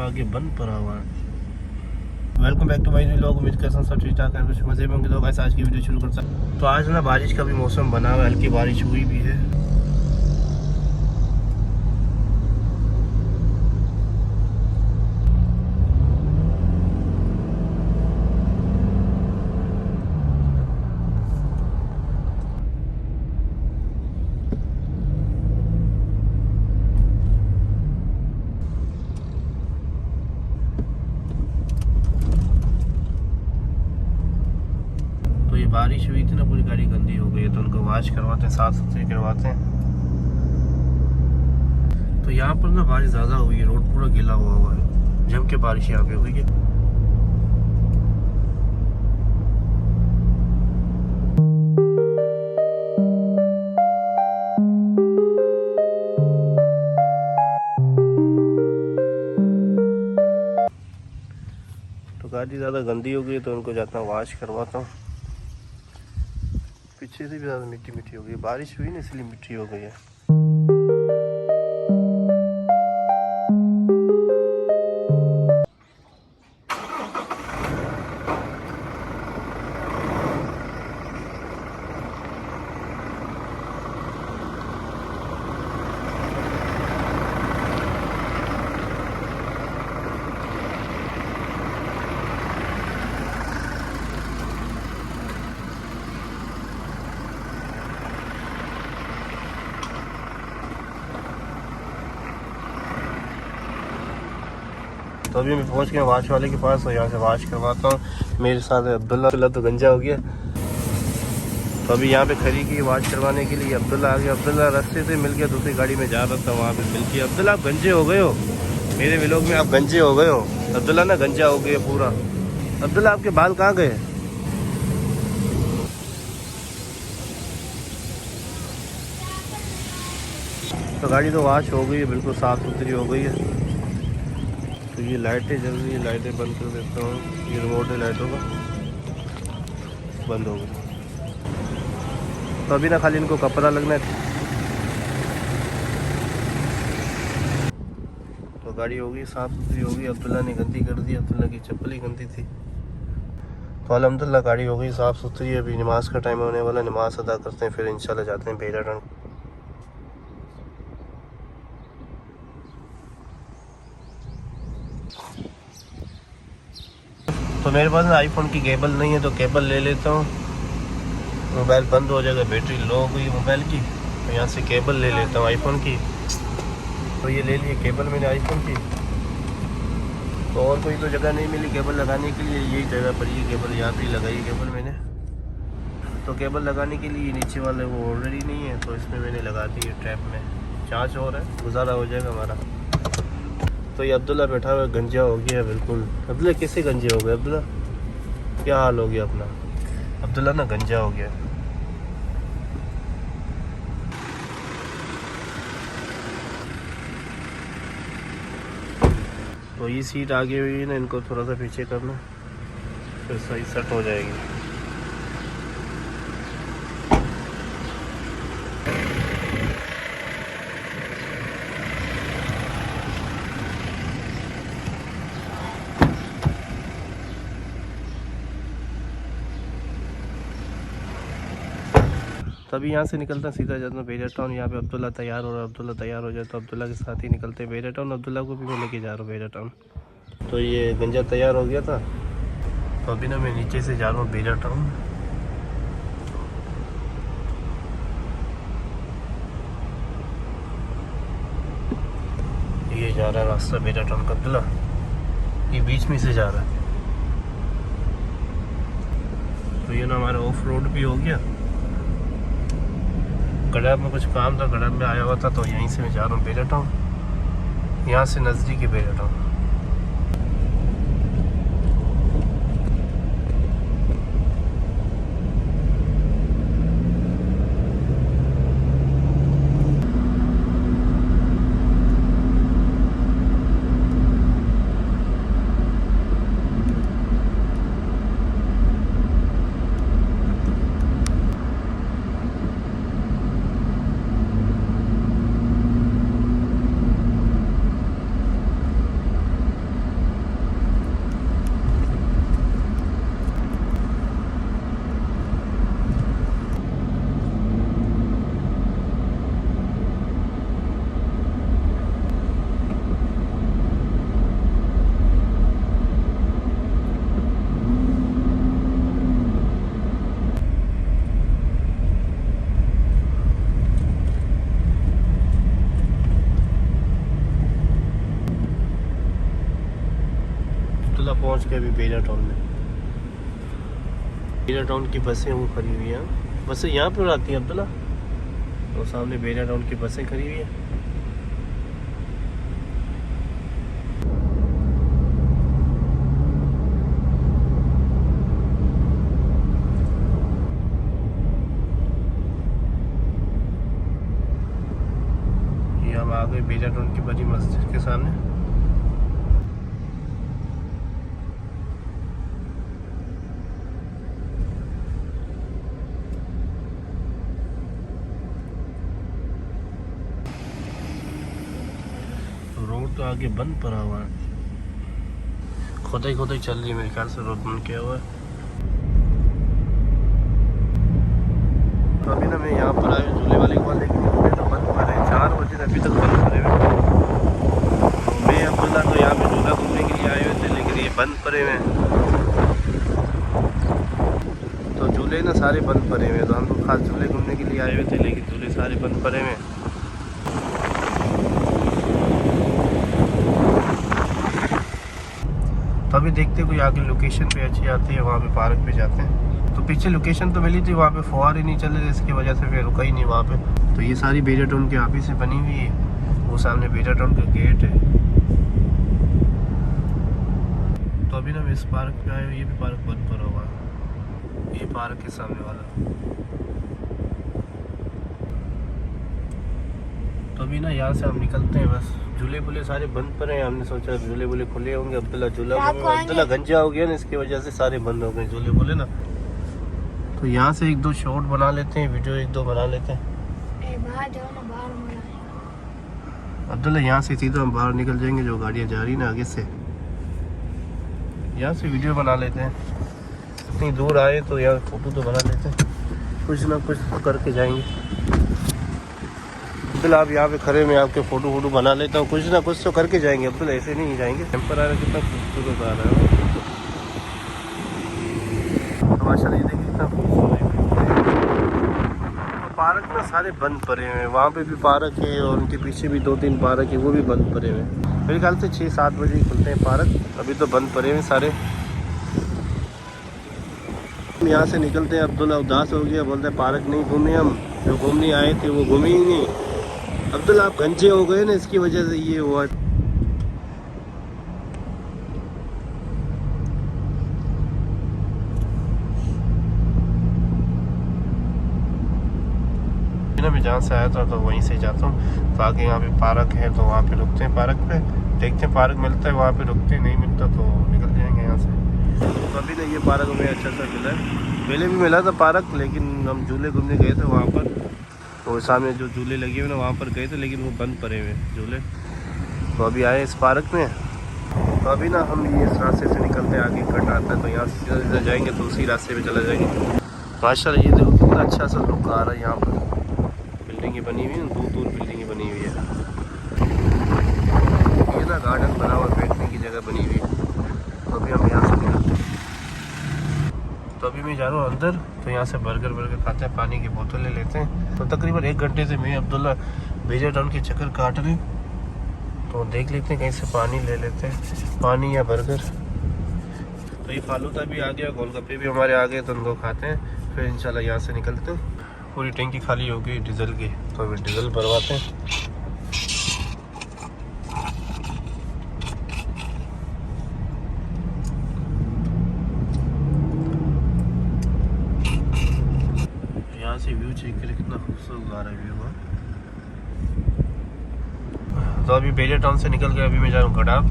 आगे बंद पड़ा हुआ है। Welcome back to my new vlog. उम्मीद करता हूँ सब ठीक ठाक है, कुछ मजे में होंगे। तो गाइस आज की वीडियो शुरू करता हूँ। तो आज ना बारिश का भी मौसम बना हुआ है, हल्की बारिश हुई भी है। तो ये बारिश हुई थी ना, पूरी गाड़ी गंदी हो गई है, तो उनको वॉश करवाते हैं, साफ सुथरी करवाते हैं। तो यहाँ पर ना बारिश ज़्यादा हुई है, रोड पूरा गीला हुआ है, जम के बारिश यहाँ पे हुई है। तो गाड़ी ज़्यादा गंदी हो गई तो उनको जाता हूँ वॉश करवाता हूँ। पीछे से भी ज़्यादा मिट्टी मिट्टी हो गई, बारिश हुई ना इसलिए मिट्टी हो गई है। तो अभी मैं पहुंच गया वाश वाले के पास, और यहाँ से वाश करवाता हूँ। मेरे साथ अब्दुल्ला तो गंजा हो गया, तो अभी यहाँ पे खड़ी की वाश करवाने के लिए अब्दुल्ला आ गया। अब्दुल्ला रास्ते से मिल गया, दूसरी गाड़ी में जा रहा था, वहाँ पे मिल गया। अब्दुल्ला आप गंजे हो गए हो, मेरे व्लॉग में आप गंजे हो गए हो। अब्दुल्ला ना गंजा हो गया पूरा। अब्दुल्ला आपके बाल कहाँ गए? तो गाड़ी तो वाश हो गई है, बिल्कुल साफ़ सुथरी हो गई है। तो ये लाइटें जल रही है, लाइटें बंद कर देता हूँ। ये रिमोट है लाइटों का, बंद हो गई। तो अभी ना खाली इनको कपड़ा लगना है। तो गाड़ी होगी साफ़ सुथरी होगी। अब्दुल्ला ने गंदी कर दी, अब्दुल्ला की चप्पल ही गंदी थी। तो अल्हम्दुलिल्लाह गाड़ी हो गई साफ़ सुथरी। अभी नमाज का टाइम होने वाला, नमाज अदा करते हैं, फिर इंशाल्लाह जाते हैं बेराटन। तो मेरे पास ना आईफोन की केबल नहीं है, तो केबल ले लेता हूँ। मोबाइल बंद हो जाएगा, बैटरी लो हो गई मोबाइल की, तो यहाँ से केबल ले लेता हूँ आईफोन की। तो ये ले लिए केबल मैंने आईफोन की। तो और कोई तो जगह नहीं मिली केबल लगाने के लिए, यही जगह पर ये केबल यहाँ पे लगाई केबल मैंने। तो केबल लगाने के लिए नीचे वाले वो ऑलरेडी नहीं है, तो इसमें मैंने लगा दी है ट्रैप में। चार्ज और है, गुजारा हो जाएगा हमारा। तो ये अब्दुल्ला बैठा हुआ गंजा हो गया बिल्कुल। अब्दुल्ला कैसे गंजे हो गए? अब्दुल्ला क्या हाल हो गया अपना? अब्दुल्ला ना गंजा हो गया। तो ये सीट आगे हुई है ना, इनको थोड़ा सा पीछे करना, फिर सही सेट हो जाएगी। तभी यहाँ से निकलता सीधा जाता हूँ बेरा टाउन। यहाँ पे अब्दुल्ला तैयार हो रहा है, अब्दुल्ला तैयार हो जाए तो अब्दुल्ला के साथ ही निकलते हैं बेरा टाउन। अब्दुल्ला को भी मैं लेके जा रहा हूँ बेरा टाउन। तो ये गंजा तैयार हो गया था, तो अभी ना मैं नीचे से जा रहा हूँ बेरा टाउन। ये जा रहा है रास्ता बेरा टाउन का अब्दुल्ला, ये बीच में से जा रहा है। तो ये ना हमारा ऑफ रोड भी हो गया। गड़ब में कुछ काम था, गड़ब में आया हुआ था, तो यहीं से मैं जा रहा हूँ बेरा टाउन। यहाँ से नज़दीक है बेरा टाउन। पहुंच गए अभी बेजा टाउन में। बेजा टाउन की बसें वो खड़ी हुई हैं, बसें यहाँ पर आती हैं अब्दुल्ला, तो सामने बेजा टाउन की बसें खड़ी हुई हैं। हम आ गए बेजा टाउन की बड़ी मस्जिद के सामने। रोड तो आगे बंद पड़ा हुआ है, खोदाई चल रही है मेरे ख्याल से, रोड बंद किया हुआ है। तो अभी ना मैं यहाँ पर आया झूले वाले को, लेकिन झूले तो बंद पड़े हैं, 4 बजे अभी तक बंद पड़े हुए। तो मैं अब्दुल्ला तो यहाँ पे झूला घूमने के लिए आए हुए थे, लेकिन ये बंद पड़े हुए हैं। तो झूले ना सारे बंद पड़े हुए हैं, तो हम लोग खास झूले घूमने के लिए आए हुए थे, लेकिन झूले सारे बंद पड़े हुए हैं। तो अभी देखते कोई आगे लोकेशन पे अच्छी आती है, वहाँ पे पार्क पे जाते हैं। तो पीछे लोकेशन तो मिली थी, वहाँ पे फुहार ही नहीं चल रहे, इसकी वजह से फिर रुका ही नहीं वहाँ पे। तो ये सारी बेजा टाउन के ऑफिस से बनी हुई है, वो सामने बेजा टाउन का गेट है। तो अभी ना मैं इस पार्क पे आया हूँ, ये भी पार्क बंद पड़ा हुआ है, ये पार्क के सामने वाला। तो अभी ना यहाँ से हम निकलते हैं, बस झूले बुले सारे बंद पड़े हैं। हमने सोचा झूले बुले खुले होंगे, अब्दुल्ला गंजा हो गया ना, इसकी वजह से सारे बंद हो गए झूले बुले ना। तो यहाँ से 1-2 शॉट बना लेते हैं, वीडियो 1-2 बना लेते हैं। अब्दुल्ला यहाँ से सीधा हम बाहर निकल जाएंगे, जो गाड़ियाँ जा रही ना आगे से, यहाँ से वीडियो बना लेते हैं। इतनी दूर आए तो यहाँ फोटो तो बना लेते हैं, कुछ ना कुछ तो करके जाएंगे। अब्दुल्ला आप यहाँ पे खड़े, मैं आपके फोटो बना लेता हूँ, कुछ ना कुछ तो करके जाएंगे अब्दुल्ला, ऐसे नहीं जाएंगे। टेम्पर आ रहा है, कितना खूबसूरत आ रहा है माशाल्लाह, ये देखिए कितना खूबसूरत है। पार्क में सारे बंद पड़े हुए हैं, वहाँ पे भी पार्क है और उनके पीछे भी 2-3 पार्क है, वो भी बंद पड़े हुए हैं। मेरे ख्याल से 6-7 बजे खुलते हैं पार्क, अभी तो बंद पड़े हुए हैं सारे। हम यहाँ से निकलते हैं, अब्दुल्ला उदास हो गया, बोलते हैं पार्क नहीं घूमे, हम जो घूमने आए थे वो घूमे ही नहीं। अब्दुल्ला आप गंजे हो गए ना, इसकी वजह से ये हुआ। मैं जहाँ से आया था तो वहीं से जाता हूँ, तो आगे यहाँ पे पार्क है, तो वहाँ पे रुकते हैं, पार्क पे देखते हैं पार्क मिलता है वहाँ पे रुकते हैं, नहीं मिलता तो निकल जाएंगे यहाँ से। तो अभी ना ये पार्क हमें अच्छा सा मिला है, पहले भी मिला था पार्क, लेकिन हम झूले घूमने गए थे वहाँ पर, तो सामने जो झूले लगे हुए ना वहाँ पर गए थे, लेकिन वो बंद पड़े हुए झूले। तो अभी आए इस पार्क में, तो अभी ना हम ये इस रास्ते से निकलते हैं, आगे कट आता है, तो यहाँ से सीधा जाएंगे तो उसी रास्ते पे चला जाएंगे। माशाल्लाह ये देखो कितना अच्छा सा लुक आ रहा है, यहाँ पर बिल्डिंगें बनी हुई हैं, दूर बिल्डिंगें बनी हुई है। ये ना गार्डन बना हुआ, बैठने की जगह बनी हुई है। तो अभी हम यहाँ से निकलते हैं, तो अभी मैं जा रहा हूँ अंदर, तो यहाँ से बर्गर खाते हैं, पानी की बोतल ले लेते हैं। तो तकरीबन 1 घंटे से मैं अब्दुल्ला बेजा टाउन के चक्कर काट रहे, तो देख लेते हैं कहीं से पानी ले लेते हैं, पानी या बर्गर। तो ये फालूदा भी आ गया, गोलगप्पे भी हमारे आ गए, तो उनको खाते हैं, फिर इंशाल्लाह यहाँ से निकलते हैं। पूरी टैंकी खाली हो गई डीजल की, तो अभी डीजल भरवाते हैं। यहाँ से व्यू चेक करें, कितना खूबसूरत आ रहा है व्यू। तो अभी बेजा टाउन से निकल के अभी मैं जा रहा हूँ गडाफ।